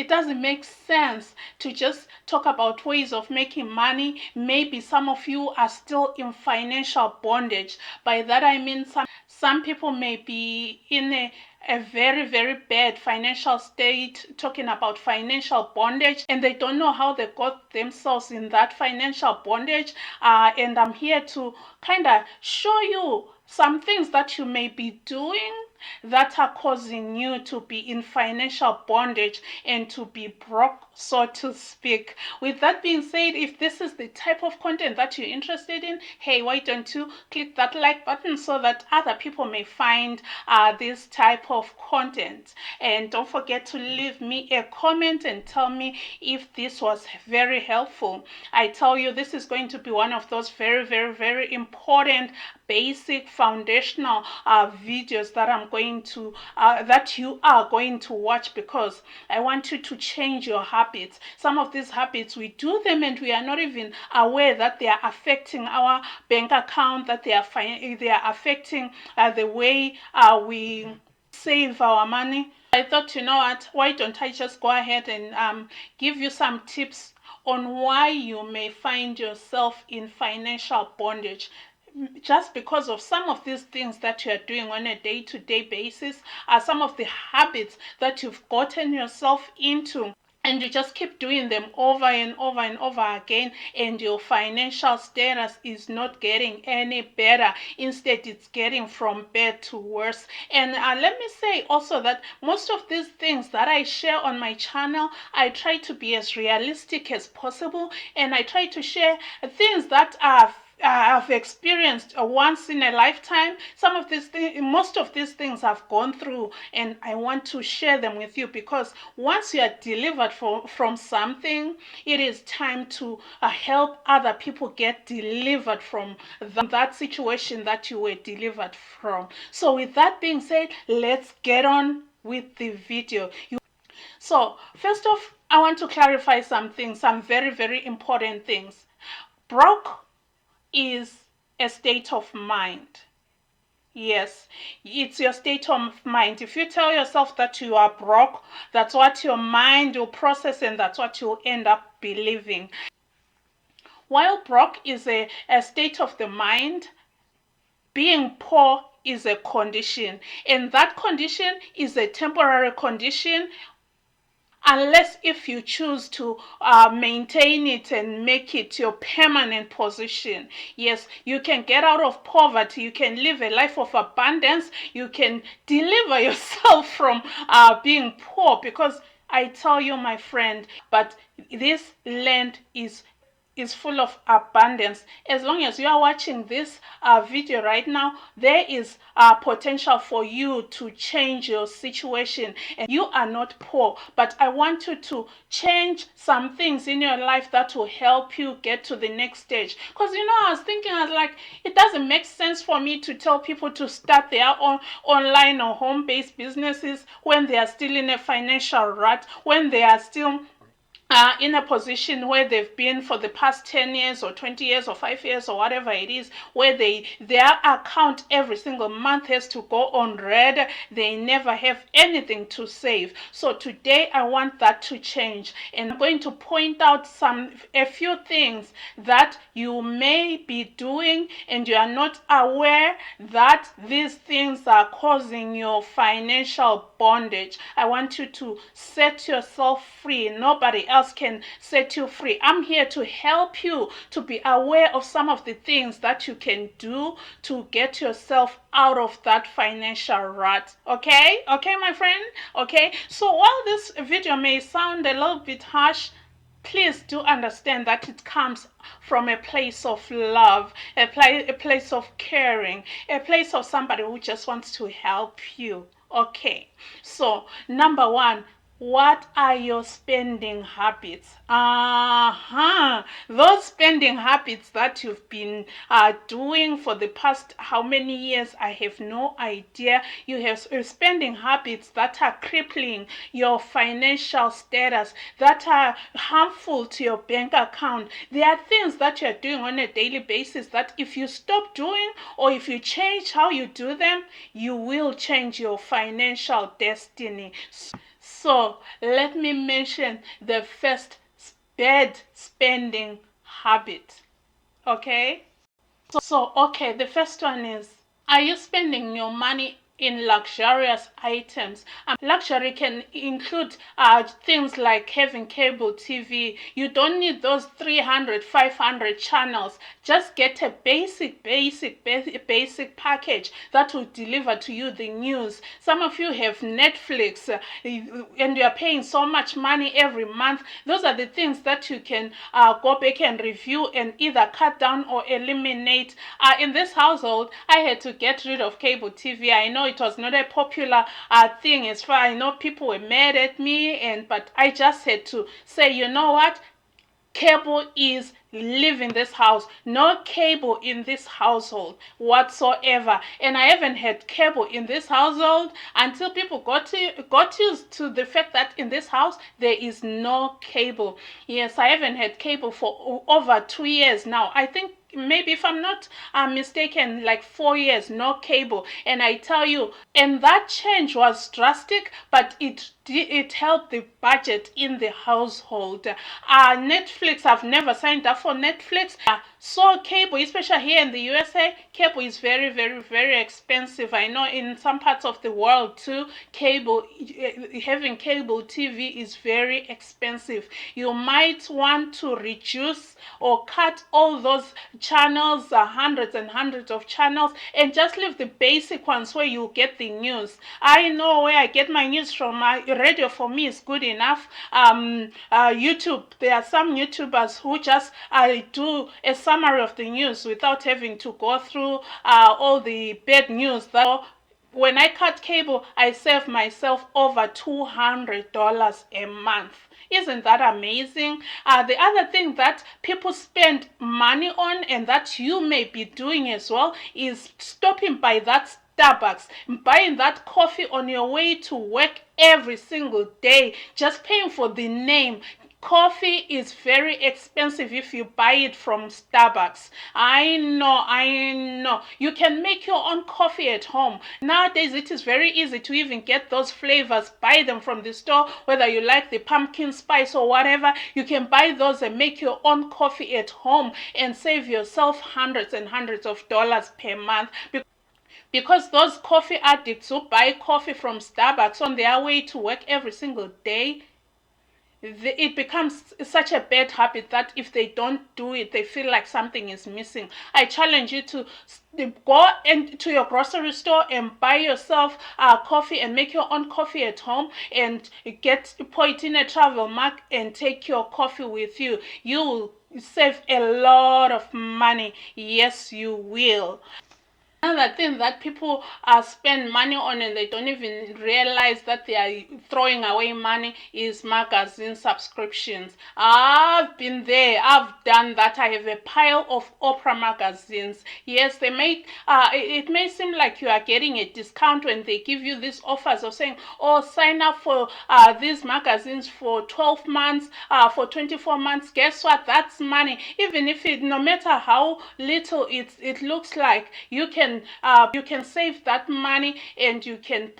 it doesn't make sense to just talk about ways of making money. Maybe some of you are still in financial bondage. By that I mean some people may be in a very, very bad financial state, talking about financial bondage, and they don't know how they got themselves in that financial bondage. And I'm here to kind of show you some things that you may be doing that are causing you to be in financial bondage and to be broke, so to speak. With that being said, if this is the type of content that you're interested in, hey, why don't you click that like button so that other people may find this type of content. And don't forget to leave me a comment and tell me if this was very helpful. I tell you, this is going to be one of those very, very, very important basic foundational videos that I'm going to that you are going to watch, because I want you to change your habits. Some of these habits, we do them and we are not even aware that they are affecting our bank account, that they are affecting the way we save our money. I thought, you know what, why don't I just go ahead and give you some tips on why you may find yourself in financial bondage just because of some of these things that you are doing on a day-to-day basis, are some of the habits that you've gotten yourself into, and you just keep doing them over and over and over again, and your financial status is not getting any better. Instead, it's getting from bad to worse. And let me say also that most of these things that I share on my channel, I try to be as realistic as possible, and I try to share things that I've experienced once in a lifetime. Some of these things, most of these things I've gone through, and I want to share them with you, because once you are delivered from something, it is time to help other people get delivered from that situation that you were delivered from. So with that being said, let's get on with the video. So first off, I want to clarify some very, very important things. Broke is a state of mind. Yes, it's your state of mind. If you tell yourself that you are broke, that's what your mind will process, and that's what you'll end up believing. While broke is a state of the mind, being poor is a condition, and that condition is a temporary condition, unless if you choose to maintain it and make it your permanent position. Yes, you can get out of poverty, you can live a life of abundance, you can deliver yourself from being poor, because I tell you, my friend, but this land is full of abundance. As long as you are watching this video right now, there is potential for you to change your situation. And you are not poor, but I want you to change some things in your life that will help you get to the next stage. Because, you know, I was thinking, I was like, it doesn't make sense for me to tell people to start their own online or home-based businesses when they are still in a financial rut, when they are still in a position where they've been for the past 10 years or 20 years or 5 years or whatever it is, where their account every single month has to go on red. They never have anything to save. So today I want that to change, and I'm going to point out a few things that you may be doing and you are not aware that these things are causing your financial bondage. I want you to set yourself free. Nobody else can set you free. I'm here to help you to be aware of some of the things that you can do to get yourself out of that financial rut. Okay, my friend. Okay, so while this video may sound a little bit harsh, please do understand that it comes from a place of love, a place of caring, a place of somebody who just wants to help you. Okay, so number one, what are your spending habits? Those spending habits that you've been doing for the past how many years, I have no idea. You have spending habits that are crippling your financial status, that are harmful to your bank account. There are things that you're doing on a daily basis that if you stop doing, or if you change how you do them, you will change your financial destiny. So let me mention the first bad spending habit. Okay? Okay, the first one is, are you spending your money in luxurious items? Luxury can include things like having cable TV. You don't need those 300, 500 channels. Just get a basic package that will deliver to you the news. Some of you have Netflix and you are paying so much money every month. Those are the things that you can go back and review and either cut down or eliminate. In this household, I had to get rid of cable TV. I know it was not a popular thing as far. I know people were mad at me, but I just had to say, you know what? Cable is leaving this house. No cable in this household whatsoever. And I haven't had cable in this household until people got used to the fact that in this house there is no cable. Yes, I haven't had cable for over 2 years now. I think maybe, if I'm not mistaken, like 4 years, no cable. And I tell you, and that change was drastic, but it helped the budget in the household. Netflix, I've never signed up for Netflix. So cable, especially here in the USA, cable is very, very, very expensive. I know in some parts of the world too, having cable TV is very expensive. You might want to reduce or cut all those channels, hundreds and hundreds of channels, and just leave the basic ones where you get the news. I know where I get my news from. Radio for me is good enough. YouTube, there are some YouTubers who just do a summary of the news without having to go through all the bad news. When I cut cable, I save myself over $200 a month. Isn't that amazing? The other thing that people spend money on, and that you may be doing as well, is stopping by that Starbucks, buying that coffee on your way to work every single day, just paying for the name. Coffee is very expensive if you buy it from Starbucks. I know. You can make your own coffee at home. Nowadays, it is very easy to even get those flavors. Buy them from the store, whether you like the pumpkin spice or whatever. You can buy those and make your own coffee at home and save yourself hundreds and hundreds of dollars per month. Because those coffee addicts who buy coffee from Starbucks on their way to work every single day, it becomes such a bad habit that if they don't do it, they feel like something is missing. I challenge you to go into your grocery store and buy yourself coffee and make your own coffee at home, and pour it in a travel mug and take your coffee with you. You will save a lot of money. Yes, you will. Another thing that people spend money on and they don't even realize that they are throwing away money is magazine subscriptions. I've been there. I've done that. I have a pile of Oprah magazines. Yes, they make it may seem like you are getting a discount when they give you these offers of saying, oh, sign up for these magazines for 12 months, for 24 months. Guess what? That's money. Even if no matter how little it looks like, you can save that money and you can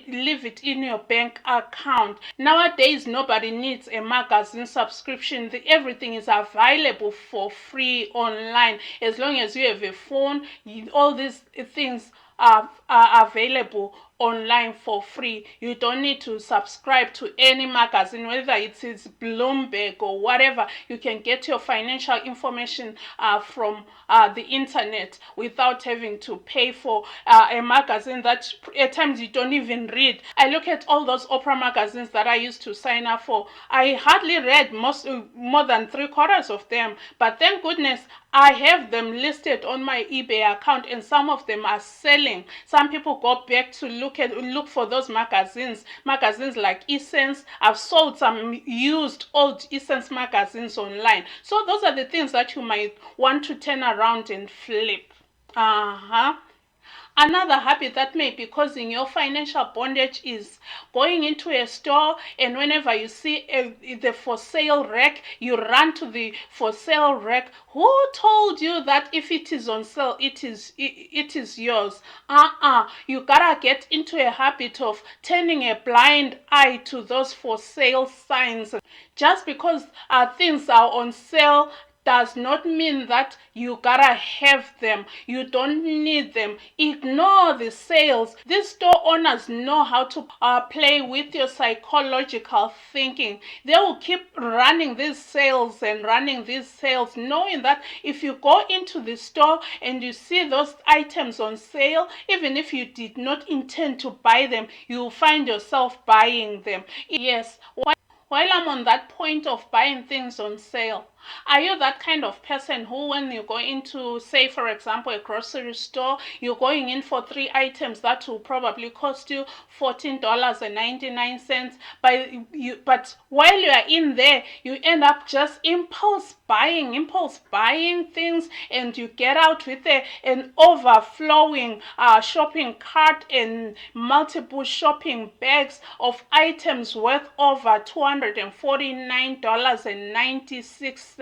leave it in your bank account. Nowadays, nobody needs a magazine subscription. Everything is available for free online. As long as you have a phone, all these things are available online for free. You don't need to subscribe to any magazine, whether it's Bloomberg or whatever. You can get your financial information from the internet without having to pay for a magazine that at times you don't even read. I look at all those Oprah magazines that I used to sign up for. I hardly read more than 3/4 of them, but thank goodness I have them listed on my eBay account, and some of them are selling. Some people go back to look for those magazines like Essence. I've sold some used old Essence magazines online. So those are the things that you might want to turn around and flip. Another habit that may be causing your financial bondage is going into a store, and whenever you see the for sale rack, you run to the for sale rack. Who told you that if it is on sale, it is yours? You gotta get into a habit of turning a blind eye to those for sale signs. Just because things are on sale does not mean that you gotta have them. You don't need them. Ignore the sales. These store owners know how to play with your psychological thinking. They will keep running these sales and running these sales, knowing that if you go into the store and you see those items on sale, even if you did not intend to buy them, you will find yourself buying them. Yes. While I'm on that point of buying things on sale, are you that kind of person who, when you go into, say, for example, a grocery store, you're going in for 3 items that will probably cost you $14.99, but while you are in there, you end up just impulse buying things, and you get out with an overflowing shopping cart and multiple shopping bags of items worth over $249.96,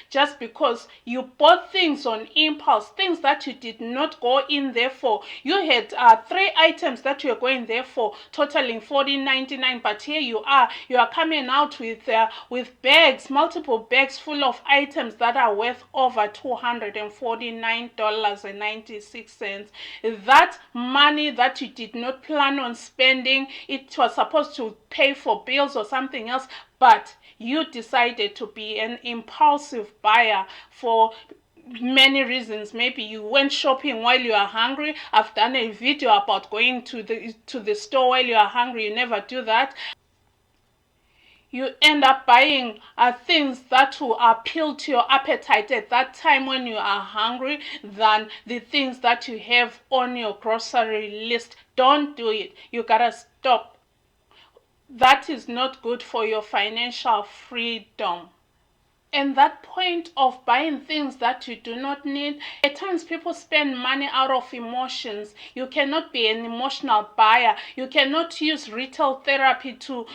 just because you bought things on impulse, things that you did not go in there for. You had 3 items that you were going there for, totaling $14.99, but here you are coming out with bags, multiple bags full of items that are worth over $249.96. That money that you did not plan on spending, it was supposed to pay for bills or something else, but you decided to be an impulsive buyer for many reasons. Maybe you went shopping while you are hungry. I've done a video about going to the store while you are hungry. You never do that. You end up buying things that will appeal to your appetite at that time when you are hungry than the things that you have on your grocery list. Don't do it. You gotta stop. That is not good for your financial freedom. And that point of buying things that you do not need, at times people spend money out of emotions. You cannot be an emotional buyer. You cannot use retail therapy to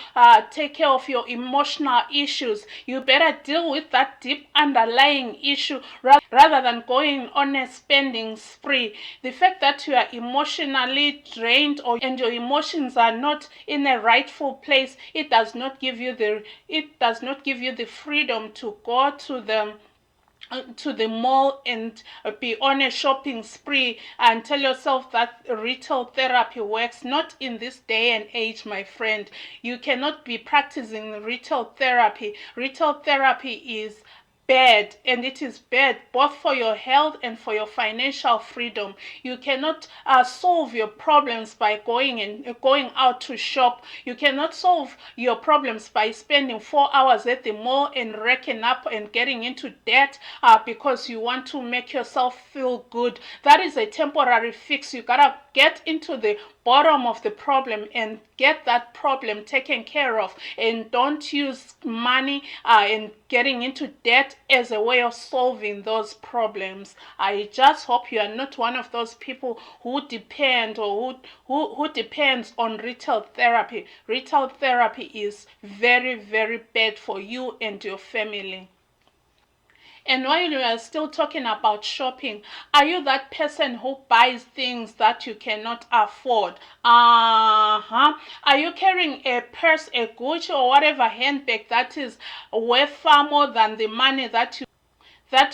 take care of your emotional issues. You better deal with that deep underlying issue rather than going on a spending spree. The fact that you are emotionally drained and your emotions are not in a rightful place, it does not give you the freedom to go to the mall and be on a shopping spree and tell yourself that retail therapy works. Not in this day and age, my friend. You cannot be practicing retail therapy. Retail therapy is bad, and it is bad both for your health and for your financial freedom. You cannot solve your problems by going out to shop. You cannot solve your problems by spending 4 hours at the mall and racking up and getting into debt because you want to make yourself feel good. That is a temporary fix. You gotta get into the bottom of the problem and get that problem taken care of, and don't use money and getting into debt as a way of solving those problems. I just hope you are not one of those people who depend or who depends on retail therapy. Retail therapy is very, very bad for you and your family. And while you are still talking about shopping, are you that person who buys things that you cannot afford? Are you carrying a purse, a Gucci, or whatever handbag that is worth far more than the money that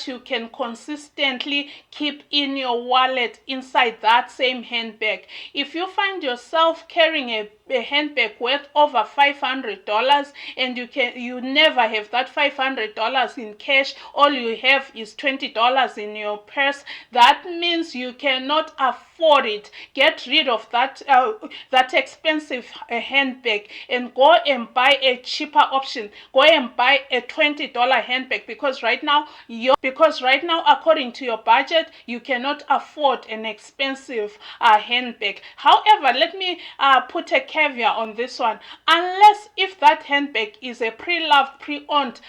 you can consistently keep in your wallet inside that same handbag? If you find yourself carrying a handbag worth over $500 and you never have that $500 in cash, all you have is $20 in your purse, that means you cannot afford it. Get rid of that expensive handbag and go and buy a cheaper option. Go and buy a $20 handbag, because right now according to your budget, you cannot afford an expensive handbag. However, let me put a caveat on this one. Unless if that handbag is a pre-loved, pre-owned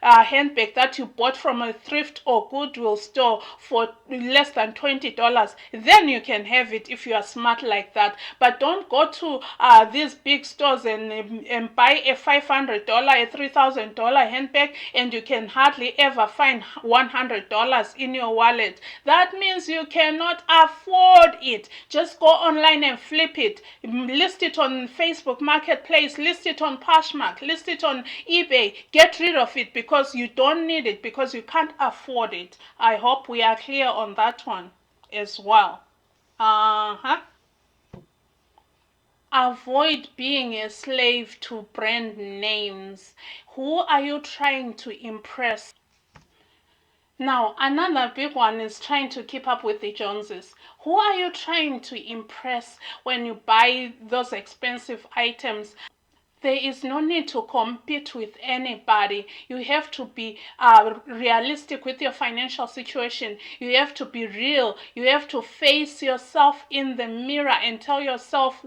handbag that you bought from a thrift or Goodwill store for less than $20, then you can have it if you are smart like that. But don't go to these big stores and buy a $500, a $3,000 handbag, and you can hardly ever find $100 in your wallet. That means you cannot afford it. Just go online and flip it. List it on Facebook Marketplace, list it on POSHMARK, list it on eBay. Get rid of it because you don't need it, because you can't afford it. I hope we are clear on that one as well. Avoid being a slave to brand names. Who are you trying to impress? Now, another big one is trying to keep up with the Joneses. Who are you trying to impress when you buy those expensive items? There is no need to compete with anybody. You have to be realistic with your financial situation. You have to be real. You have to face yourself in the mirror and tell yourself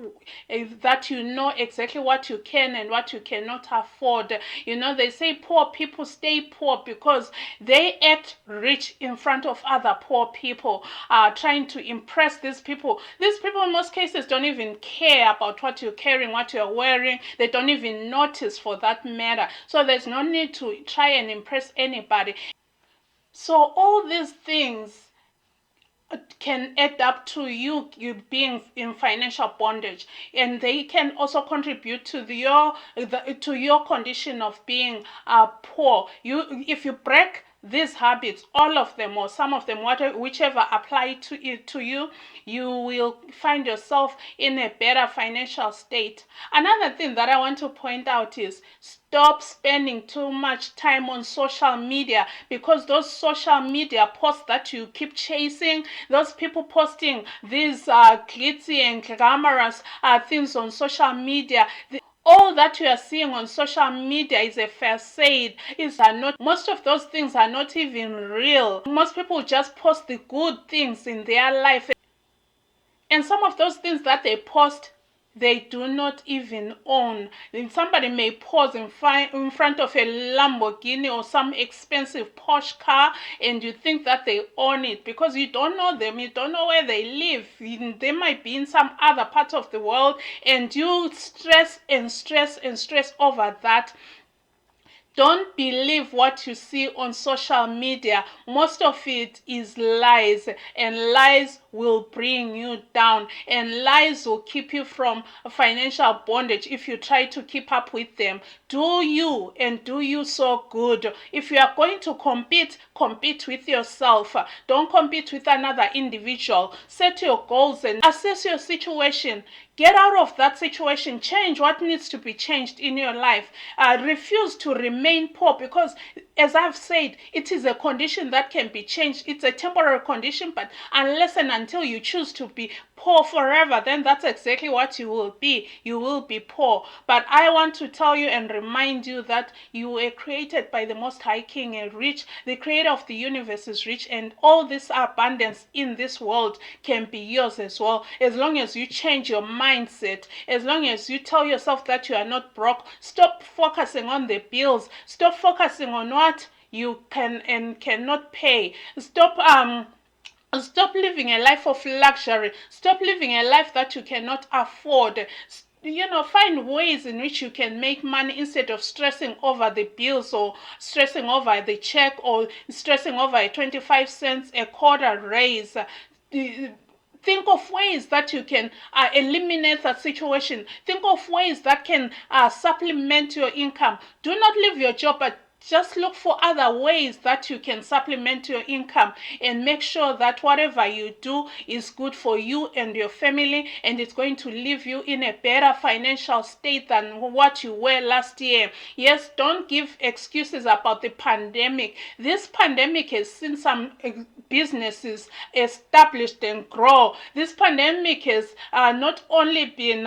that you know exactly what you can and what you cannot afford. You know, they say poor people stay poor because they act rich in front of other poor people, trying to impress these people. These people in most cases don't even care about what you're carrying, what you're wearing. They don't even notice, for that matter. So there's no need to try and impress anybody. So all these things can add up to you being in financial bondage, and they can also contribute to your condition of being poor. If you break these habits, all of them or some of them, whichever apply to you, you will find yourself in a better financial state. Another thing that I want to point out is stop spending too much time on social media, because those social media posts that you keep chasing, those people posting these glitzy and glamorous things on social media, all that you are seeing on social media is a facade. Most of those things are not even real. Most people just post the good things in their life, and some of those things that they post, they do not even own. Somebody may pose in front of a Lamborghini or some expensive Porsche car, and you think that they own it because you don't know them. You don't know where they live. They might be in some other part of the world, and you stress and stress and stress over that. Don't believe what you see on social media. Most of it is lies, and lies will bring you down, and lies will keep you from financial bondage if you try to keep up with them. Do you, and do you so good. If you are going to compete with yourself. Don't compete with another individual. Set your goals and assess your situation. Get out of that situation. Change what needs to be changed in your life. Refuse to remain poor, because, as I've said, it is a condition that can be changed. It's a temporary condition, but unless and until you choose to be poor forever, then that's exactly what you will be. You will be poor. But I want to tell you and remind you that you were created by the Most High King and rich. The creator of the universe is rich, and all this abundance in this world can be yours as well, as long as you change your mindset, as long as you tell yourself that you are not broke. Stop focusing on the bills. Stop focusing on what you can and cannot pay. Stop living a life of luxury. Stop living a life that you cannot afford. Find ways in which you can make money instead of stressing over the bills, or stressing over the check, or stressing over a 25 cents a quarter raise. Think of ways that you can eliminate that situation. Think of ways that can supplement your income. Do not leave your job, but just look for other ways that you can supplement your income, and make sure that whatever you do is good for you and your family, and it's going to leave you in a better financial state than what you were last year. Yes, don't give excuses about the pandemic. This pandemic has seen some businesses established and grow. This pandemic has not only been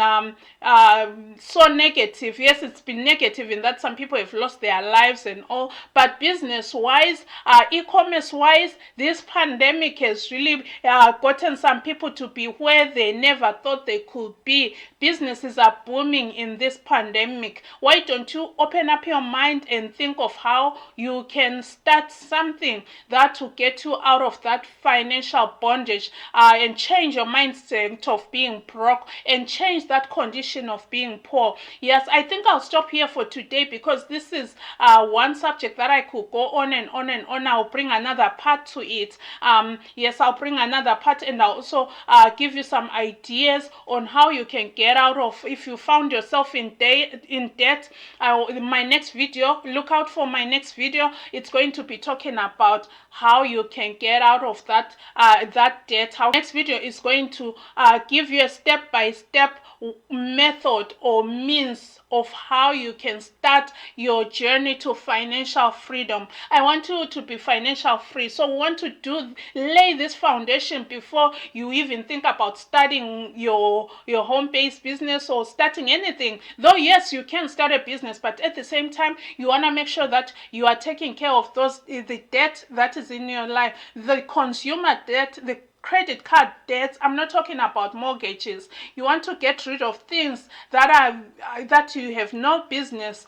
so negative. Yes, it's been negative in that some people have lost their lives and and all. But business wise, e-commerce wise, this pandemic has really gotten some people to be where they never thought they could be. Businesses are booming in this pandemic. Why don't you open up your mind and think of how you can start something that will get you out of that financial bondage, and change your mindset of being broke and change that condition of being poor. Yes, I think I'll stop here for today because this is one subject that I could go on and on and on. I'll bring another part to it. Yes, I'll bring another part, and I'll also give you some ideas on how you can get out of, if you found yourself in debt. My next video, look out for my next video. It's going to be talking about how you can get out of that debt. Next video is going to give you a step-by-step method or means of how you can start your journey to financial freedom. I want you to be financial free, so we want to lay this foundation before you even think about starting your home-based business or starting anything. Though yes, you can start a business, but at the same time you want to make sure that you are taking care of the debt that is in your life, the consumer debt, the credit card debts. I'm not talking about mortgages. You want to get rid of things that you have no business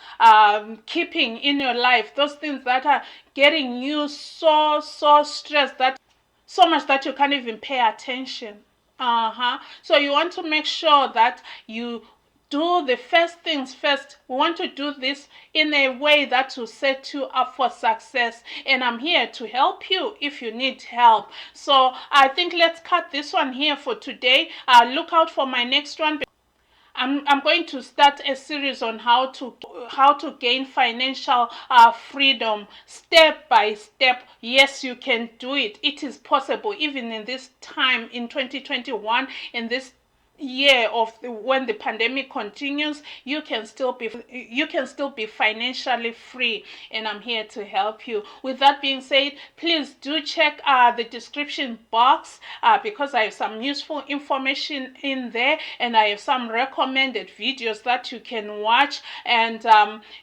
keeping in your life. Those things that are getting you so stressed, that so much that you can't even pay attention. So you want to make sure that you do the first things first. We want to do this in a way that will set you up for success, and I'm here to help you if you need help. So I think let's cut this one here for today. Look out for my next one. I'm going to start a series on how to gain financial freedom step by step. Yes, you can do it. It is possible even in this time in 2021, in this year of when the pandemic continues. You can still be financially free, and I'm here to help you. With that being said, please do check the description box because I have some useful information in there, and I have some recommended videos that you can watch. And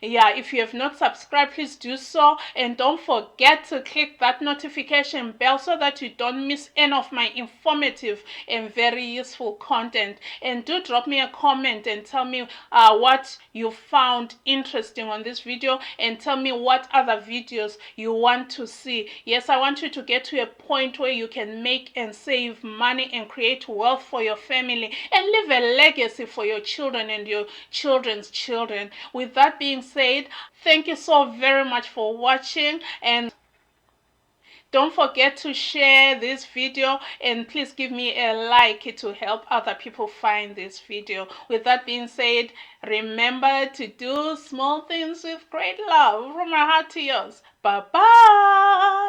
yeah, if you have not subscribed, please do so, and don't forget to click that notification bell so that you don't miss any of my informative and very useful content. And do drop me a comment and tell me what you found interesting on this video, and tell me what other videos you want to see. Yes, I want you to get to a point where you can make and save money and create wealth for your family and leave a legacy for your children and your children's children. With that being said, thank you so very much for watching, and don't forget to share this video, and please give me a like. It will help other people find this video. With that being said, remember to do small things with great love. From my heart to yours. Bye bye.